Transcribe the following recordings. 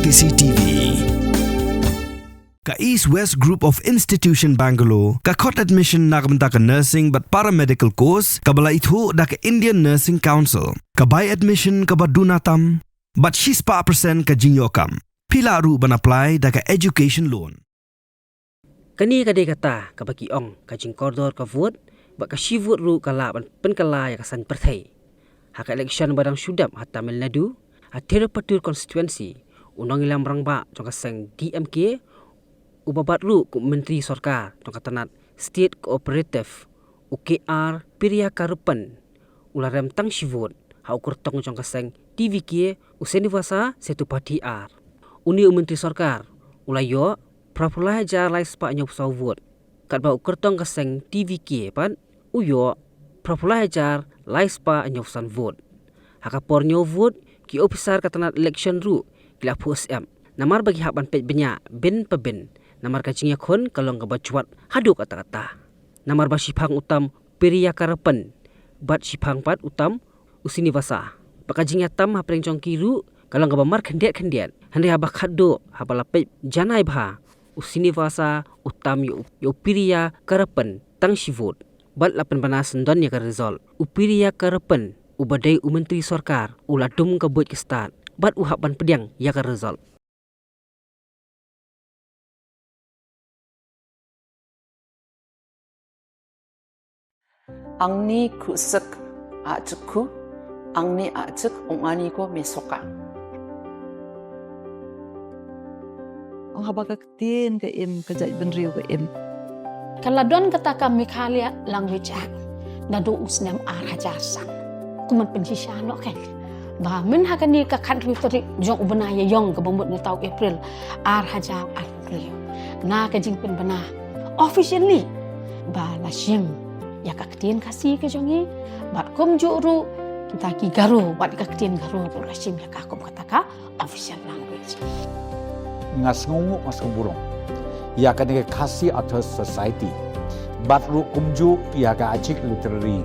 CCTV. Ka East West Group of Institution Bangalore, ka khot admission nakamta ka nursing but paramedical course, ka bala ithu da ka Indian Nursing Council, ka buy admission ka badunatam, but 6% ka jinyokam. Pila ru ban apply da ka education loan. Kani kadai kata ka bagi ong ka jingkordor ka vote, ba ka shivut ru ka laban penkala ya ka san perthai. Hak election badang Sudam hat Tamil Nadu, hat Tirupattur constituency, unang ilam rangba jong ka sang DMK, ubabat ru ku Menteri Sarkar jong ka tanat State Cooperative, UKR Piriya Karupan, ularem tang shivut, ha ukur tong jong ka sang TVK, Usenivasa Setupati R. Uni Menteri Sarkar, ulayo Prapulai jar lai spa nyop sau vote. Kat ba ukur tong ka sang TVK pan, uyo Prapulai jar lai spa nyop san vote. Haka por nyo vote ki officer ka tanat election ru kila PSM. Namar bagi hak ban pet benya bin pa bin. Namar ka jingya khon kalong ka bacuat hadu kata-kata. Namar ba sipang utam Piriya Karapan. Bat sipang pat utam Usinivasa. Baka jingya tam ha preng chong kiru kalong ka bamar khendiat. Hande ha bakhado ha balapet janai bha. Usinivasa utam yo Piriya Karapan tang shivot. Bat lapan banasan don ya ka result. Upiriya Karapan ubadai Menteri Sarkar uladum ka buat ke start. Bat uhak ban pediang ya ka result. Ang ni krusak ajku, ang ni ajak ongani ko mesoka. Ang habag tin ke im kajai benriu ke im. Kaladon kata kami Mikhalia language act na do usnem arajar sang. Kuman penjisiano kan. Ba men hakani ka country tari jong ubana ya yong ka bombot na tau April arajar April. Na ka jing pen bana officially ba la shim ya ka ktien kasi ke jongi bat kom juru kita ki garu bat ka ktien garu la shim ya ka kom kata ka official language. Ngas ngungu ngas kumburong. Ya kan ke kasi atas society. Bat ru kumju ya ka ajik literary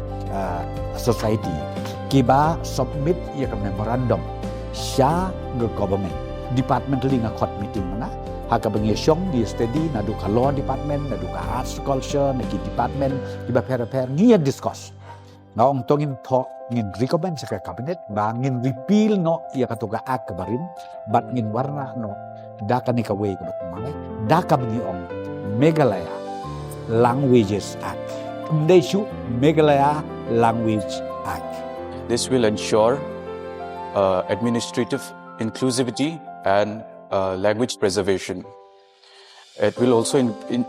society. Kiba submit ya ka memorandum. Sya ke government. Departmentally ngakot meeting mana. Haka bengi syong di study nadu ka law department, nadu ka arts culture, nagi department, kiba per ngia discuss. Ngaong tongin talk ngin recommend sa cabinet ba ngin repeal no ya katuga ak kabarin, bat ngin warna no daka ni kaway ka batmangay, daka bengi ong Meghalaya Languages Act. Mdeshu Meghalaya Language Act. This will ensure administrative inclusivity and language preservation. It will also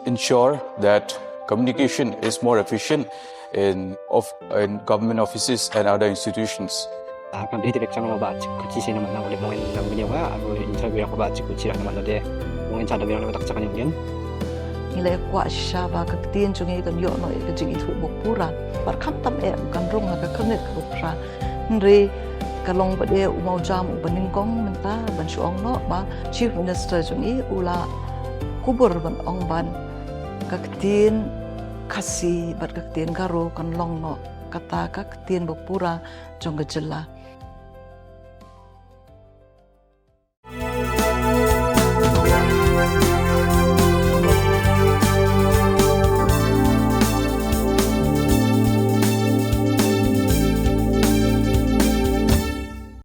ensure that communication is more efficient in government offices and other institutions. Kan dia tidak cakap baca kunci sini mana boleh mungkin yang menyewa atau interview aku baca kunci lah mana dia mungkin cara biar orang tak cakap yang Nilai kuat syaba ke tin jungi kan yo no ke jingi thu bokpura. Bar kham tam em kan rong ha ka khanet ka bokpura. Nre kalong ba de umau jam ubaningkong menta ban suong no ba chief minister jungi ula kubur ban ong ban ka tin kasi bat ka tin garo kan long no kata ka tin bokpura jong gejela.